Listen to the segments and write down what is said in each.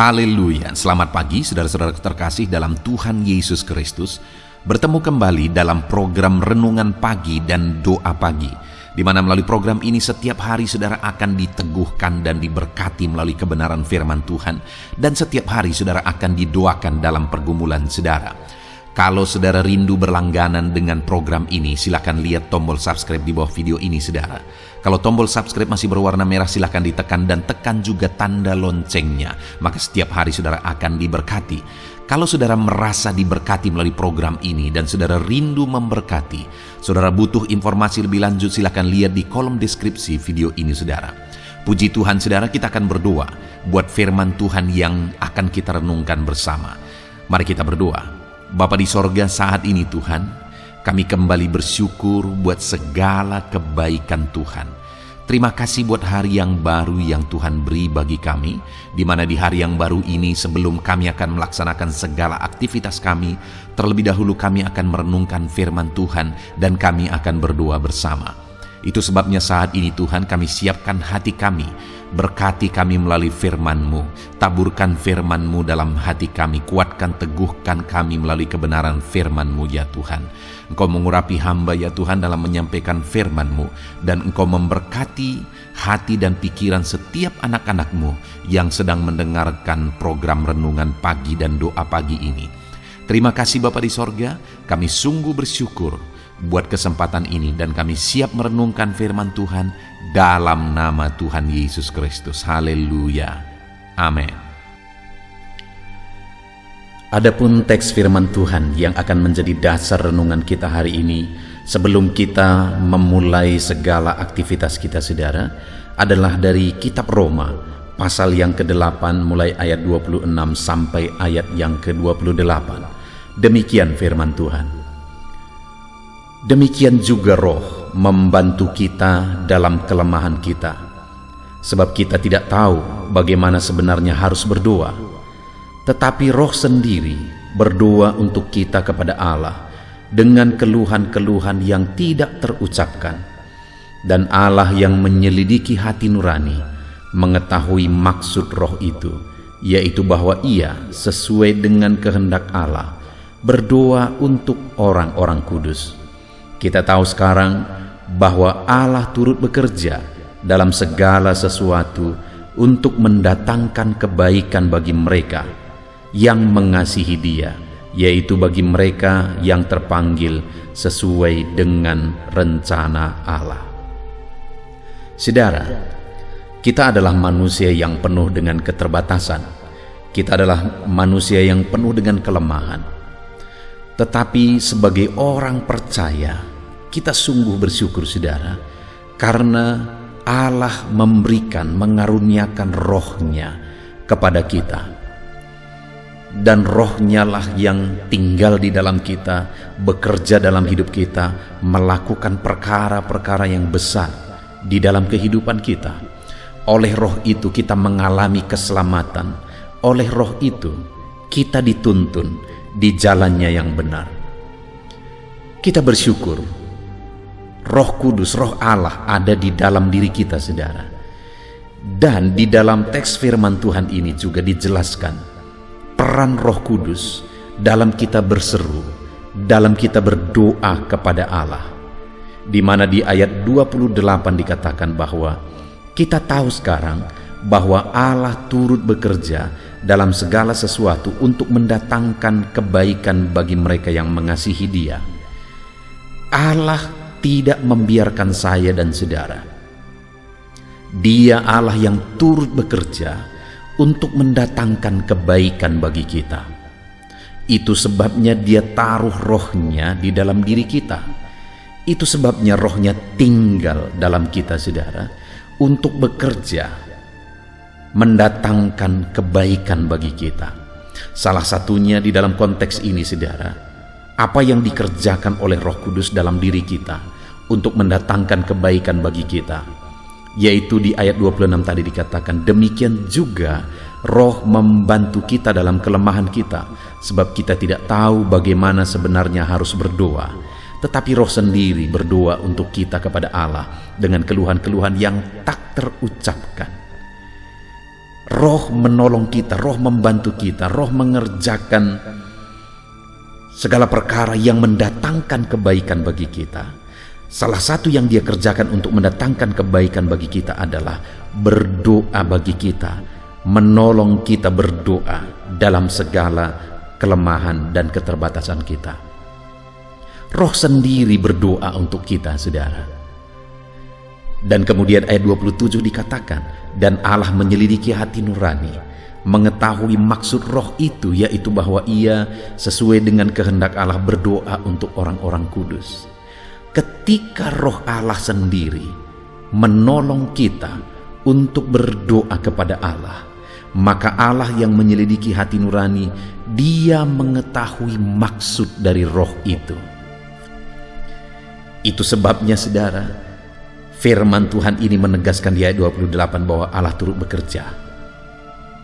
Haleluya, selamat pagi saudara-saudara terkasih dalam Tuhan Yesus Kristus. Bertemu kembali dalam program Renungan Pagi dan Doa Pagi, di mana melalui program ini setiap hari saudara akan diteguhkan dan diberkati melalui kebenaran firman Tuhan. Dan setiap hari saudara akan didoakan dalam pergumulan saudara. Kalau saudara rindu berlangganan dengan program ini, silakan lihat tombol subscribe di bawah video ini saudara. Kalau tombol subscribe masih berwarna merah, silakan ditekan dan tekan juga tanda loncengnya. Maka setiap hari saudara akan diberkati. Kalau saudara merasa diberkati melalui program ini dan saudara rindu memberkati, saudara butuh informasi lebih lanjut, silakan lihat di kolom deskripsi video ini saudara. Puji Tuhan saudara, kita akan berdoa buat firman Tuhan yang akan kita renungkan bersama. Mari kita berdoa. Bapa di sorga, saat ini Tuhan, kami kembali bersyukur buat segala kebaikan Tuhan. Terima kasih buat hari yang baru yang Tuhan beri bagi kami, di mana di hari yang baru ini sebelum kami akan melaksanakan segala aktivitas kami, terlebih dahulu kami akan merenungkan firman Tuhan dan kami akan berdoa bersama. Itu sebabnya saat ini Tuhan kami siapkan hati kami, berkati kami melalui firman-Mu, taburkan firman-Mu dalam hati kami, kuatkan teguhkan kami melalui kebenaran firman-Mu ya Tuhan. Engkau mengurapi hamba ya Tuhan dalam menyampaikan firman-Mu, dan Engkau memberkati hati dan pikiran setiap anak-anak-Mu yang sedang mendengarkan program Renungan Pagi dan Doa Pagi ini. Terima kasih Bapa di sorga, kami sungguh bersyukur buat kesempatan ini dan kami siap merenungkan firman Tuhan dalam nama Tuhan Yesus Kristus. Haleluya. Amin. Adapun teks firman Tuhan yang akan menjadi dasar renungan kita hari ini sebelum kita memulai segala aktivitas kita saudara adalah dari kitab Roma pasal yang ke-8 mulai ayat 26 sampai ayat yang ke-28. Demikian firman Tuhan. Demikian juga Roh membantu kita dalam kelemahan kita, sebab kita tidak tahu bagaimana sebenarnya harus berdoa. Tetapi Roh sendiri berdoa untuk kita kepada Allah dengan keluhan-keluhan yang tidak terucapkan. Dan Allah yang menyelidiki hati nurani mengetahui maksud Roh itu, yaitu bahwa Ia sesuai dengan kehendak Allah berdoa untuk orang-orang kudus. Kita tahu sekarang bahwa Allah turut bekerja dalam segala sesuatu untuk mendatangkan kebaikan bagi mereka yang mengasihi Dia, yaitu bagi mereka yang terpanggil sesuai dengan rencana Allah. Saudara, kita adalah manusia yang penuh dengan keterbatasan. Kita adalah manusia yang penuh dengan kelemahan. Tetapi sebagai orang percaya, kita sungguh bersyukur saudara, karena Allah memberikan, mengaruniakan Roh-Nya kepada kita. Dan Roh-Nya lah yang tinggal di dalam kita, bekerja dalam hidup kita, melakukan perkara-perkara yang besar di dalam kehidupan kita. Oleh Roh itu kita mengalami keselamatan. Oleh Roh itu kita dituntun di jalannya yang benar. Kita bersyukur Roh Kudus, Roh Allah ada di dalam diri kita saudara. Dan di dalam teks firman Tuhan ini juga dijelaskan peran Roh Kudus dalam kita berseru, dalam kita berdoa kepada Allah. Di mana di ayat 28 dikatakan bahwa kita tahu sekarang bahwa Allah turut bekerja dalam segala sesuatu untuk mendatangkan kebaikan bagi mereka yang mengasihi Dia. Allah tidak membiarkan saya dan saudara. Dia Allah yang turut bekerja untuk mendatangkan kebaikan bagi kita. Itu sebabnya Dia taruh Roh-Nya di dalam diri kita. Itu sebabnya Roh-Nya tinggal dalam kita saudara, untuk bekerja mendatangkan kebaikan bagi kita. Salah satunya di dalam konteks ini saudara, apa yang dikerjakan oleh Roh Kudus dalam diri kita untuk mendatangkan kebaikan bagi kita, yaitu di ayat 26 tadi dikatakan, demikian juga Roh membantu kita dalam kelemahan kita, sebab kita tidak tahu bagaimana sebenarnya harus berdoa. Tetapi Roh sendiri berdoa untuk kita kepada Allah dengan keluhan-keluhan yang tak terucapkan. Roh menolong kita, roh membantu kita, roh mengerjakan segala perkara yang mendatangkan kebaikan bagi kita. Salah satu yang dia kerjakan untuk mendatangkan kebaikan bagi kita adalah berdoa bagi kita, menolong kita berdoa dalam segala kelemahan dan keterbatasan kita. Roh sendiri berdoa untuk kita, saudara. Dan kemudian ayat 27 dikatakan, dan Allah menyelidiki hati nurani, mengetahui maksud roh itu, yaitu bahwa ia sesuai dengan kehendak Allah berdoa untuk orang-orang kudus. Ketika roh Allah sendiri menolong kita untuk berdoa kepada Allah, maka Allah yang menyelidiki hati nurani, dia mengetahui maksud dari roh itu. Itu sebabnya, saudara, firman Tuhan ini menegaskan di ayat 28 bahwa Allah turut bekerja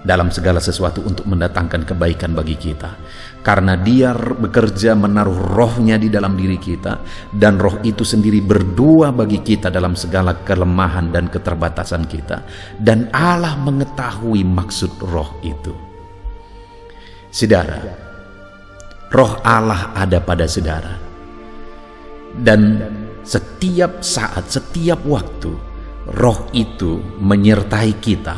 dalam segala sesuatu untuk mendatangkan kebaikan bagi kita. Karena dia bekerja menaruh rohnya di dalam diri kita, dan roh itu sendiri berdoa bagi kita dalam segala kelemahan dan keterbatasan kita. Dan Allah mengetahui maksud roh itu. Saudara, roh Allah ada pada saudara. Dan setiap saat, setiap waktu, roh itu menyertai kita.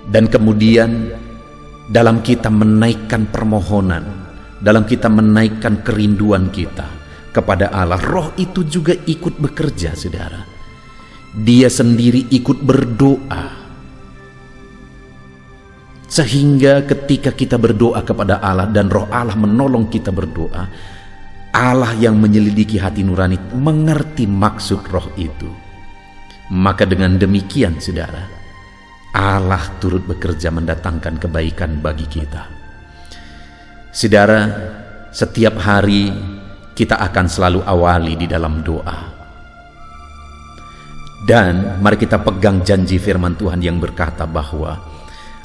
Dan kemudian dalam kita menaikkan permohonan, dalam kita menaikkan kerinduan kita kepada Allah, roh itu juga ikut bekerja, saudara. Dia sendiri ikut berdoa. Sehingga ketika kita berdoa kepada Allah dan roh Allah menolong kita berdoa, Allah yang menyelidiki hati nurani mengerti maksud roh itu. Maka dengan demikian, saudara, Allah turut bekerja mendatangkan kebaikan bagi kita. Saudara, setiap hari kita akan selalu awali di dalam doa. Dan mari kita pegang janji firman Tuhan yang berkata bahwa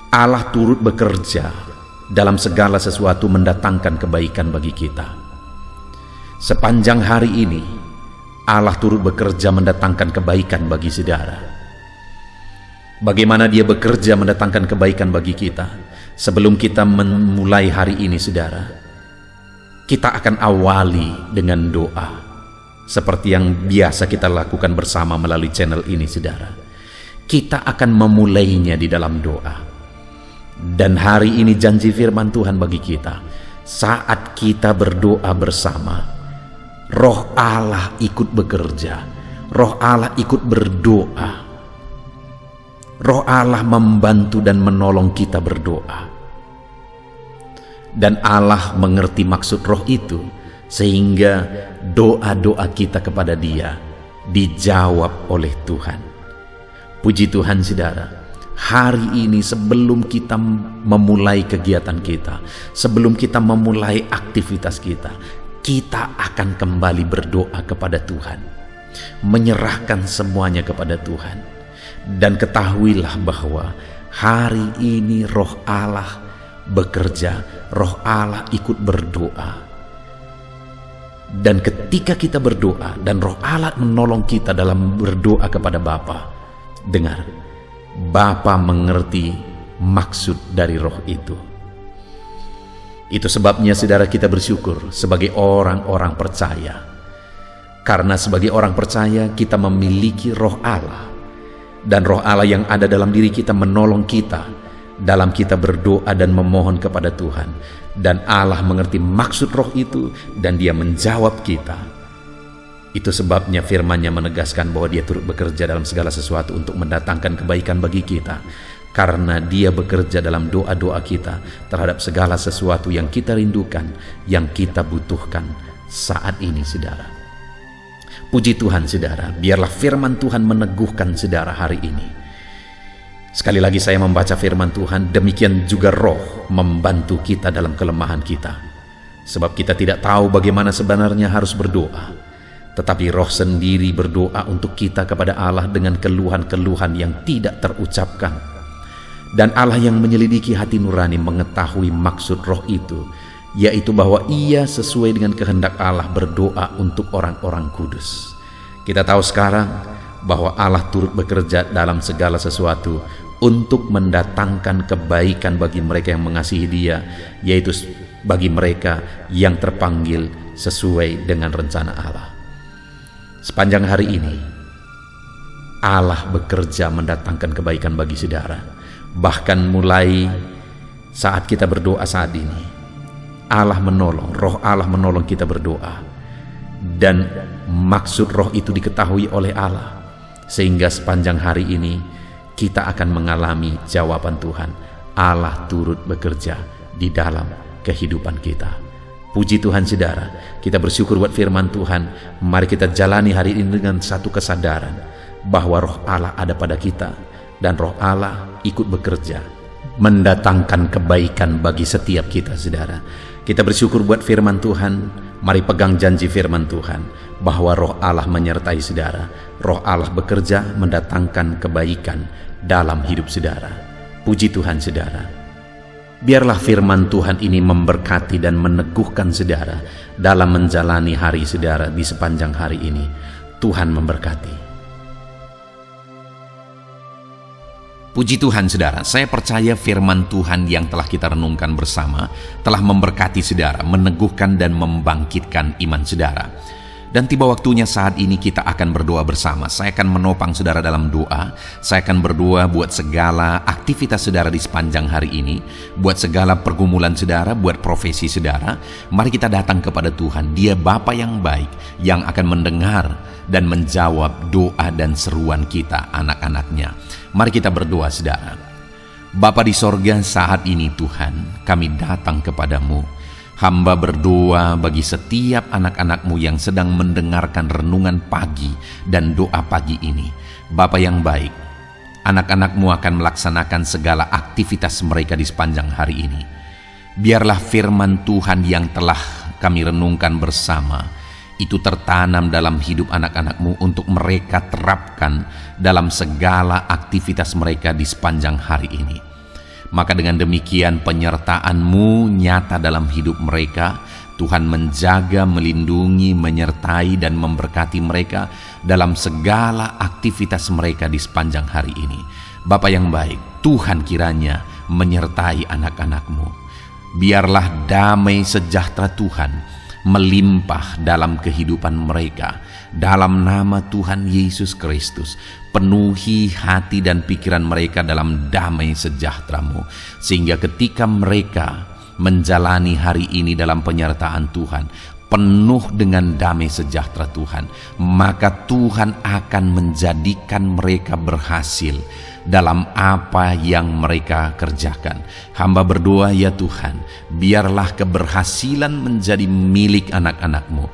Allah turut bekerja dalam segala sesuatu mendatangkan kebaikan bagi kita. Sepanjang hari ini Allah turut bekerja mendatangkan kebaikan bagi saudara. Bagaimana dia bekerja mendatangkan kebaikan bagi kita? Sebelum kita memulai hari ini, saudara, kita akan awali dengan doa, seperti yang biasa kita lakukan bersama melalui channel ini, saudara. Kita akan memulainya di dalam doa. Dan hari ini janji firman Tuhan bagi kita, saat kita berdoa bersama, roh Allah ikut bekerja, roh Allah ikut berdoa. Roh Allah membantu dan menolong kita berdoa. Dan Allah mengerti maksud roh itu, sehingga doa-doa kita kepada Dia dijawab oleh Tuhan. Puji Tuhan, saudara. Hari ini sebelum kita memulai kegiatan kita, sebelum kita memulai aktivitas kita, kita akan kembali berdoa kepada Tuhan, menyerahkan semuanya kepada Tuhan. Dan ketahuilah bahwa hari ini roh Allah bekerja, roh Allah ikut berdoa. Dan ketika kita berdoa dan roh Allah menolong kita dalam berdoa kepada Bapa, dengar, Bapa mengerti maksud dari roh itu. Itu sebabnya, saudara, kita bersyukur sebagai orang-orang percaya. Karena sebagai orang percaya kita memiliki roh Allah. Dan roh Allah yang ada dalam diri kita menolong kita dalam kita berdoa dan memohon kepada Tuhan. Dan Allah mengerti maksud roh itu dan Dia menjawab kita. Itu sebabnya firman-Nya menegaskan bahwa Dia turut bekerja dalam segala sesuatu untuk mendatangkan kebaikan bagi kita. Karena Dia bekerja dalam doa-doa kita terhadap segala sesuatu yang kita rindukan, yang kita butuhkan saat ini, saudara. Puji Tuhan, saudara, biarlah firman Tuhan meneguhkan saudara hari ini. Sekali lagi saya membaca firman Tuhan, demikian juga roh membantu kita dalam kelemahan kita. Sebab kita tidak tahu bagaimana sebenarnya harus berdoa, tetapi roh sendiri berdoa untuk kita kepada Allah dengan keluhan-keluhan yang tidak terucapkan. Dan Allah yang menyelidiki hati nurani mengetahui maksud roh itu, yaitu bahwa ia sesuai dengan kehendak Allah berdoa untuk orang-orang kudus. Kita tahu sekarang bahwa Allah turut bekerja dalam segala sesuatu untuk mendatangkan kebaikan bagi mereka yang mengasihi Dia, yaitu bagi mereka yang terpanggil sesuai dengan rencana Allah. Sepanjang hari ini, Allah bekerja mendatangkan kebaikan bagi saudara. Bahkan mulai saat kita berdoa saat ini, Allah menolong, Roh Allah menolong kita berdoa. Dan maksud Roh itu diketahui oleh Allah, sehingga sepanjang hari ini kita akan mengalami jawaban Tuhan. Allah turut bekerja di dalam kehidupan kita. Puji Tuhan saudara, kita bersyukur buat firman Tuhan. Mari kita jalani hari ini dengan satu kesadaran bahwa Roh Allah ada pada kita, dan Roh Allah ikut bekerja mendatangkan kebaikan bagi setiap kita saudara. Kita bersyukur buat firman Tuhan. Mari pegang janji firman Tuhan bahwa Roh Allah menyertai saudara. Roh Allah bekerja mendatangkan kebaikan dalam hidup saudara. Puji Tuhan saudara. Biarlah firman Tuhan ini memberkati dan meneguhkan saudara dalam menjalani hari saudara di sepanjang hari ini. Tuhan memberkati. Puji Tuhan saudara, saya percaya firman Tuhan yang telah kita renungkan bersama telah memberkati saudara, meneguhkan dan membangkitkan iman saudara. Dan tiba waktunya saat ini kita akan berdoa bersama. Saya akan menopang saudara dalam doa. Saya akan berdoa buat segala aktivitas saudara di sepanjang hari ini, buat segala pergumulan saudara, buat profesi saudara. Mari kita datang kepada Tuhan. Dia Bapa yang baik, yang akan mendengar dan menjawab doa dan seruan kita, anak-anaknya. Mari kita berdoa saudara. Bapa di sorga, saat ini Tuhan, kami datang kepadamu. Hamba berdoa bagi setiap anak-anak-Mu yang sedang mendengarkan renungan pagi dan doa pagi ini. Bapa yang baik, anak-anak-Mu akan melaksanakan segala aktivitas mereka di sepanjang hari ini. Biarlah firman Tuhan yang telah kami renungkan bersama itu tertanam dalam hidup anak-anak-Mu untuk mereka terapkan dalam segala aktivitas mereka di sepanjang hari ini. Maka dengan demikian penyertaan-Mu nyata dalam hidup mereka. Tuhan menjaga, melindungi, menyertai dan memberkati mereka dalam segala aktivitas mereka di sepanjang hari ini. Bapa yang baik, Tuhan kiranya menyertai anak-anak-Mu. Biarlah damai sejahtera Tuhan melimpah dalam kehidupan mereka. Dalam nama Tuhan Yesus Kristus, penuhi hati dan pikiran mereka dalam damai sejahtera-Mu, sehingga ketika mereka menjalani hari ini dalam penyertaan Tuhan, penuh dengan damai sejahtera Tuhan, maka Tuhan akan menjadikan mereka berhasil dalam apa yang mereka kerjakan. Hamba berdoa ya Tuhan, biarlah keberhasilan menjadi milik anak-anak-Mu.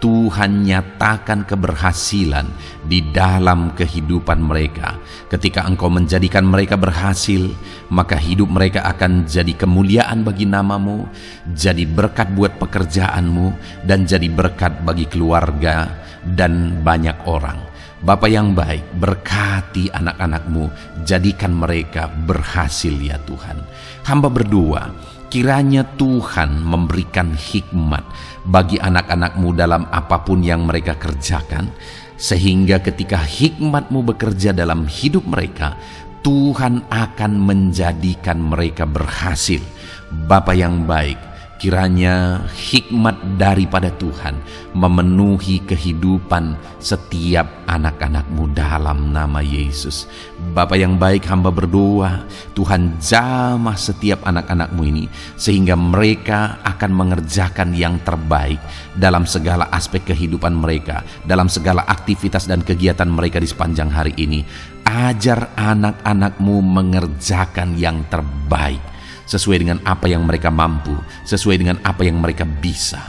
Tuhan nyatakan keberhasilan di dalam kehidupan mereka. Ketika Engkau menjadikan mereka berhasil, maka hidup mereka akan jadi kemuliaan bagi nama-Mu, jadi berkat buat pekerjaan-Mu, dan jadi berkat bagi keluarga dan banyak orang. Bapa yang baik, berkati anak-anak-Mu, jadikan mereka berhasil ya Tuhan. Hamba berdoa, kiranya Tuhan memberikan hikmat bagi anak-anak-Mu dalam apapun yang mereka kerjakan, sehingga ketika hikmat-Mu bekerja dalam hidup mereka, Tuhan akan menjadikan mereka berhasil. Bapa yang baik, kiranya hikmat daripada Tuhan memenuhi kehidupan setiap anak-anak-Mu dalam nama Yesus. Bapa yang baik, hamba berdoa, Tuhan jamah setiap anak-anak-Mu ini, sehingga mereka akan mengerjakan yang terbaik dalam segala aspek kehidupan mereka, dalam segala aktivitas dan kegiatan mereka di sepanjang hari ini. Ajar anak-anak-Mu mengerjakan yang terbaik, sesuai dengan apa yang mereka mampu, sesuai dengan apa yang mereka bisa.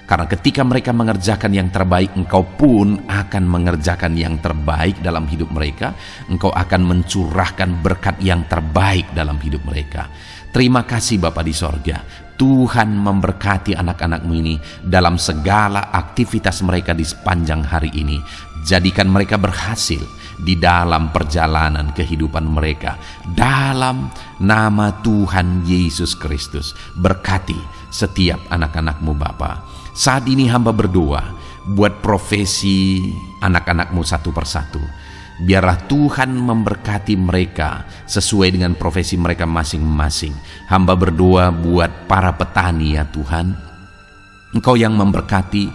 Karena ketika mereka mengerjakan yang terbaik, Engkau pun akan mengerjakan yang terbaik dalam hidup mereka. Engkau akan mencurahkan berkat yang terbaik dalam hidup mereka. Terima kasih Bapa di sorga. Tuhan memberkati anak-anak-Mu ini dalam segala aktivitas mereka di sepanjang hari ini. Jadikan mereka berhasil di dalam perjalanan kehidupan mereka. Dalam nama Tuhan Yesus Kristus, berkati setiap anak-anak-Mu Bapa. Saat ini hamba berdoa buat profesi anak-anak-Mu satu persatu. Biarlah Tuhan memberkati mereka sesuai dengan profesi mereka masing-masing. Hamba berdoa buat para petani ya Tuhan, Engkau yang memberkati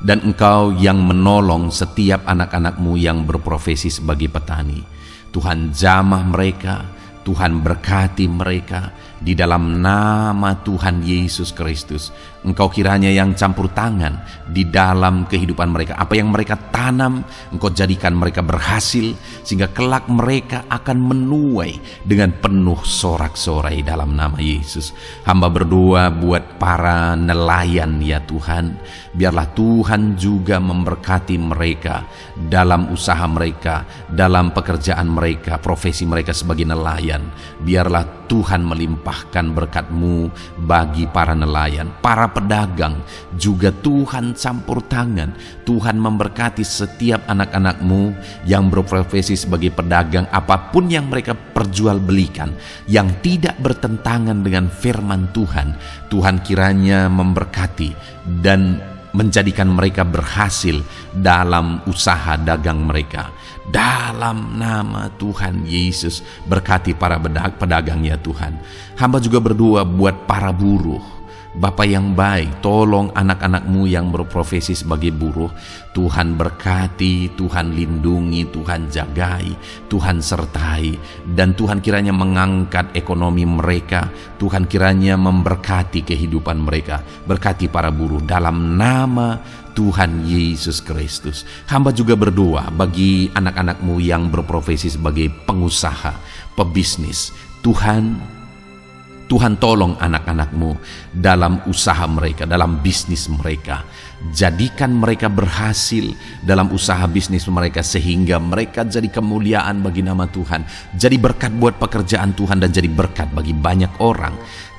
dan Engkau yang menolong setiap anak-anak-Mu yang berprofesi sebagai petani. Tuhan jamah mereka, Tuhan berkati mereka di dalam nama Tuhan Yesus Kristus. Engkau kiranya yang campur tangan di dalam kehidupan mereka. Apa yang mereka tanam, Engkau jadikan mereka berhasil, sehingga kelak mereka akan menuai dengan penuh sorak-sorai dalam nama Yesus. Hamba berdoa buat para nelayan ya Tuhan. Biarlah Tuhan juga memberkati mereka dalam usaha mereka, dalam pekerjaan mereka, profesi mereka sebagai nelayan. Biarlah Tuhan melimpahkan berkat-Mu bagi para nelayan, para pedagang juga Tuhan campur tangan. Tuhan memberkati setiap anak-anak-Mu yang berprofesi sebagai pedagang, apapun yang mereka perjualbelikan yang tidak bertentangan dengan firman Tuhan. Tuhan kiranya memberkati dan menjadikan mereka berhasil dalam usaha dagang mereka. Dalam nama Tuhan Yesus, berkati para pedagang ya Tuhan. Hamba juga berdoa buat para buruh. Bapa yang baik, tolong anak-anak-Mu yang berprofesi sebagai buruh. Tuhan berkati, Tuhan lindungi, Tuhan jagai, Tuhan sertai. Dan Tuhan kiranya mengangkat ekonomi mereka. Tuhan kiranya memberkati kehidupan mereka. Berkati para buruh dalam nama Tuhan Yesus Kristus. Hamba juga berdoa bagi anak-anak-Mu yang berprofesi sebagai pengusaha, pebisnis. Tuhan tolong anak-anak-Mu dalam usaha mereka, dalam bisnis mereka. Jadikan mereka berhasil dalam usaha bisnis mereka, sehingga mereka jadi kemuliaan bagi nama Tuhan. Jadi berkat buat pekerjaan Tuhan dan jadi berkat bagi banyak orang.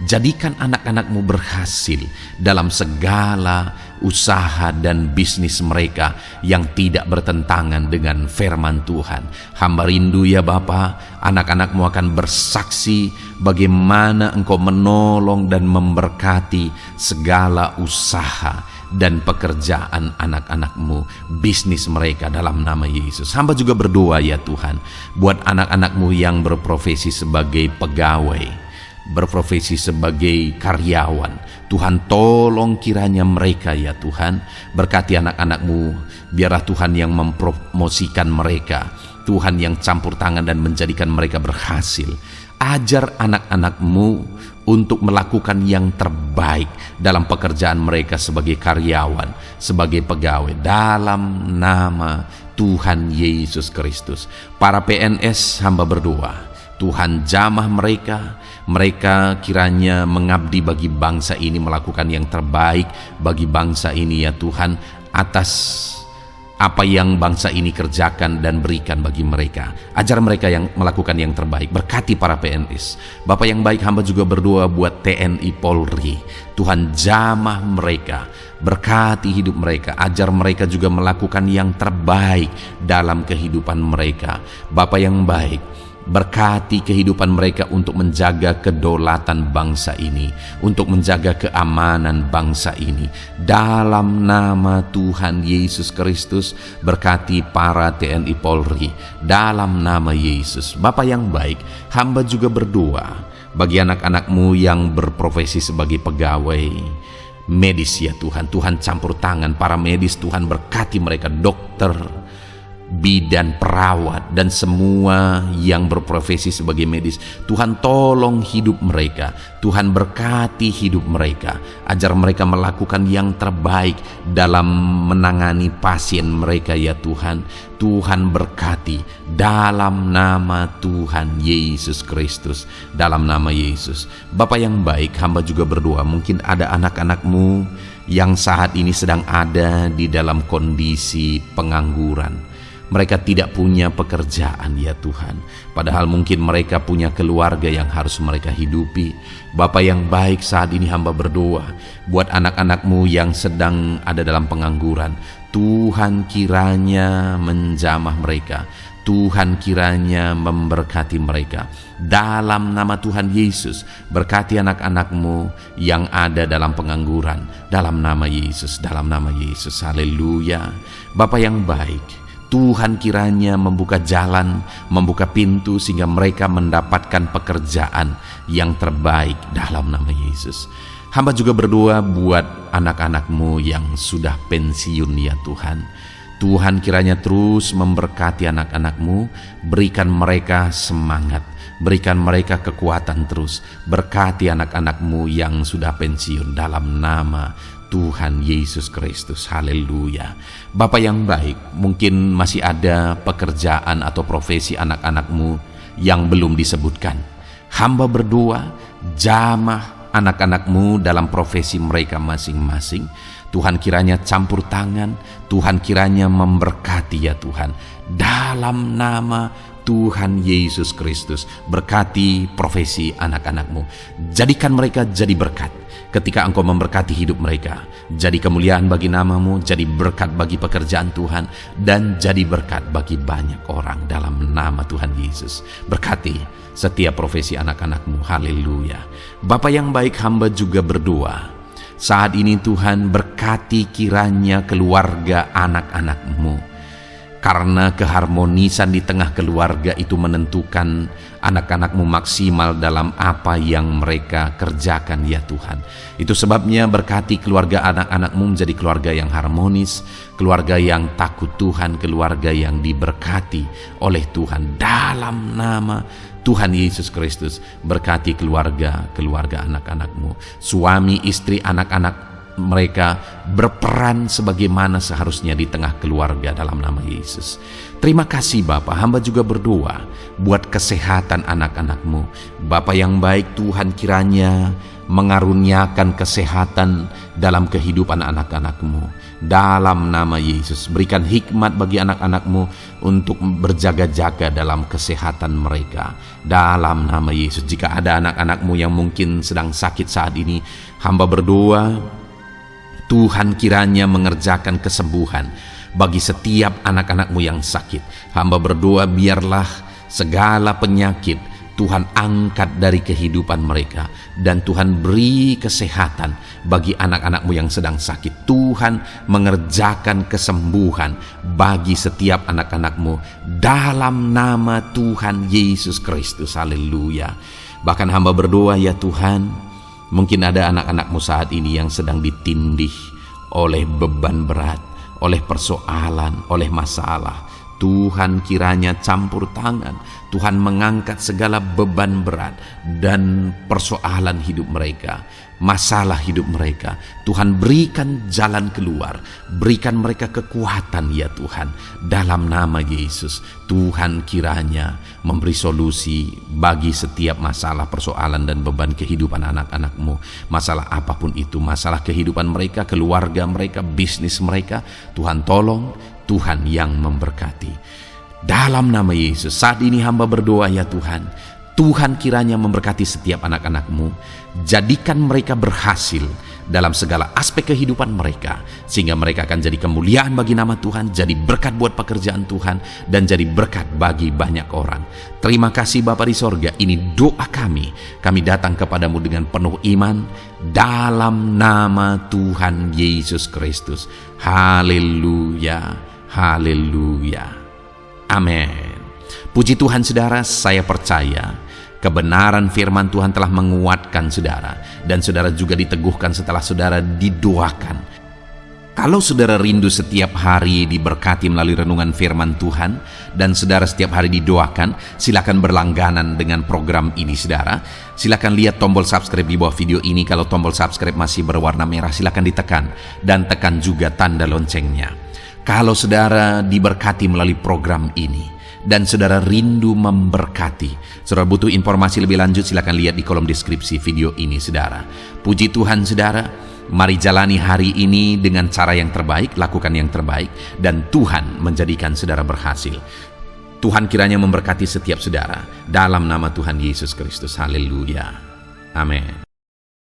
Jadikan anak-anak-Mu berhasil dalam segala usaha dan bisnis mereka yang tidak bertentangan dengan firman Tuhan. Hamba rindu ya Bapa, anak-anak-Mu akan bersaksi bagaimana Engkau menolong dan memberkati segala usaha dan pekerjaan anak-anak-Mu, bisnis mereka dalam nama Yesus. Hamba juga berdoa ya Tuhan buat anak-anak-Mu yang berprofesi sebagai pegawai, berprofesi sebagai karyawan. Tuhan tolong kiranya mereka ya Tuhan, berkati anak-anak-Mu. Biarlah Tuhan yang mempromosikan mereka, Tuhan yang campur tangan dan menjadikan mereka berhasil. Ajar anak-anak-Mu untuk melakukan yang terbaik dalam pekerjaan mereka sebagai karyawan, sebagai pegawai, dalam nama Tuhan Yesus Kristus. Para PNS hamba berdoa, Tuhan jamah mereka kiranya mengabdi bagi bangsa ini, melakukan yang terbaik bagi bangsa ini ya Tuhan, atas apa yang bangsa ini kerjakan dan berikan bagi mereka. Ajar mereka yang melakukan yang terbaik. Berkati para PNS. Bapa yang baik, hamba juga berdoa buat TNI Polri. Tuhan jamah mereka, berkati hidup mereka. Ajar mereka juga melakukan yang terbaik dalam kehidupan mereka. Bapa yang baik, berkati kehidupan mereka untuk menjaga kedaulatan bangsa ini, untuk menjaga keamanan bangsa ini. Dalam nama Tuhan Yesus Kristus, berkati para TNI Polri dalam nama Yesus. Bapa yang baik, hamba juga berdoa bagi anak-anak-Mu yang berprofesi sebagai pegawai medis ya Tuhan. Tuhan campur tangan para medis, Tuhan berkati mereka, dokter, bidan, perawat, dan semua yang berprofesi sebagai medis. Tuhan tolong hidup mereka, Tuhan berkati hidup mereka. Ajar mereka melakukan yang terbaik dalam menangani pasien mereka ya Tuhan. Tuhan berkati dalam nama Tuhan Yesus Kristus, dalam nama Yesus. Bapa yang baik, hamba juga berdoa, mungkin ada anak-anak-Mu yang saat ini sedang ada di dalam kondisi pengangguran. Mereka tidak punya pekerjaan ya Tuhan, padahal mungkin mereka punya keluarga yang harus mereka hidupi. Bapa yang baik, saat ini hamba berdoa buat anak-anak-Mu yang sedang ada dalam pengangguran. Tuhan kiranya menjamah mereka, Tuhan kiranya memberkati mereka. Dalam nama Tuhan Yesus, berkati anak-anak-Mu yang ada dalam pengangguran. Dalam nama Yesus, dalam nama Yesus, haleluya. Bapa yang baik, Tuhan kiranya membuka jalan, membuka pintu sehingga mereka mendapatkan pekerjaan yang terbaik dalam nama Yesus. Hamba juga berdoa buat anak-anak-Mu yang sudah pensiun ya Tuhan. Tuhan kiranya terus memberkati anak-anak-Mu, berikan mereka semangat, berikan mereka kekuatan terus. Berkati anak-anak-Mu yang sudah pensiun dalam nama Tuhan Yesus Kristus. Haleluya. Bapak yang baik, mungkin masih ada pekerjaan atau profesi anak-anak-Mu yang belum disebutkan. Hamba berdoa, jamah anak-anak-Mu dalam profesi mereka masing-masing. Tuhan kiranya campur tangan, Tuhan kiranya memberkati ya Tuhan. Dalam nama Tuhan Yesus Kristus, berkati profesi anak-anak-Mu. Jadikan mereka jadi berkat ketika Engkau memberkati hidup mereka. Jadi kemuliaan bagi nama-Mu, jadi berkat bagi pekerjaan Tuhan, dan jadi berkat bagi banyak orang dalam nama Tuhan Yesus. Berkati setiap profesi anak-anak-Mu. Haleluya. Bapa yang baik, hamba juga berdoa. Saat ini Tuhan berkati kiranya keluarga anak-anak-Mu. Karena keharmonisan di tengah keluarga itu menentukan anak-anak-Mu maksimal dalam apa yang mereka kerjakan ya Tuhan. Itu sebabnya berkati keluarga anak-anak-Mu menjadi keluarga yang harmonis, keluarga yang takut Tuhan, keluarga yang diberkati oleh Tuhan. Dalam nama Tuhan Yesus Kristus, berkati keluarga anak-anak-Mu. Suami, istri, anak-anak mereka berperan sebagaimana seharusnya di tengah keluarga dalam nama Yesus. Terima kasih Bapa, hamba juga berdoa buat kesehatan anak-anak-Mu. Bapa yang baik, Tuhan kiranya mengaruniakan kesehatan dalam kehidupan anak-anak-Mu. Dalam nama Yesus, berikan hikmat bagi anak-anak-Mu untuk berjaga-jaga dalam kesehatan mereka. Dalam nama Yesus, jika ada anak-anak-Mu yang mungkin sedang sakit saat ini, hamba berdoa Tuhan kiranya mengerjakan kesembuhan bagi setiap anak-anak-Mu yang sakit. Hamba berdoa biarlah segala penyakit Tuhan angkat dari kehidupan mereka, dan Tuhan beri kesehatan bagi anak-anak-Mu yang sedang sakit. Tuhan mengerjakan kesembuhan bagi setiap anak-anak-Mu dalam nama Tuhan Yesus Kristus. Haleluya. Bahkan hamba berdoa ya Tuhan, mungkin ada anak-anak-Mu saat ini yang sedang ditindih oleh beban berat, oleh persoalan, oleh masalah. Tuhan kiranya campur tangan, Tuhan mengangkat segala beban berat dan persoalan hidup mereka, masalah hidup mereka. Tuhan berikan jalan keluar, berikan mereka kekuatan ya Tuhan. Dalam nama Yesus, Tuhan kiranya memberi solusi bagi setiap masalah, persoalan dan beban kehidupan anak-anak-Mu. Masalah apapun itu, masalah kehidupan mereka, keluarga mereka, bisnis mereka, Tuhan tolong, Tuhan yang memberkati. Dalam nama Yesus, saat ini hamba berdoa ya Tuhan, Tuhan kiranya memberkati setiap anak-anak-Mu, jadikan mereka berhasil dalam segala aspek kehidupan mereka, sehingga mereka akan jadi kemuliaan bagi nama Tuhan, jadi berkat buat pekerjaan Tuhan, dan jadi berkat bagi banyak orang. Terima kasih Bapa di sorga, ini doa kami datang kepadamu dengan penuh iman, dalam nama Tuhan Yesus Kristus. Haleluya, haleluya, amin. Puji Tuhan saudara, saya percaya kebenaran firman Tuhan telah menguatkan saudara, dan saudara juga diteguhkan setelah saudara didoakan. Kalau saudara rindu setiap hari diberkati melalui renungan firman Tuhan, dan saudara setiap hari didoakan, silakan berlangganan dengan program ini saudara. Silakan lihat tombol subscribe di bawah video ini. Kalau tombol subscribe masih berwarna merah, silakan ditekan, dan tekan juga tanda loncengnya. Kalau saudara diberkati melalui program ini, dan saudara rindu memberkati, saudara butuh informasi lebih lanjut, silakan lihat di kolom deskripsi video ini saudara. Puji Tuhan saudara, mari jalani hari ini dengan cara yang terbaik, lakukan yang terbaik, dan Tuhan menjadikan saudara berhasil. Tuhan kiranya memberkati setiap saudara dalam nama Tuhan Yesus Kristus. Haleluya, amin.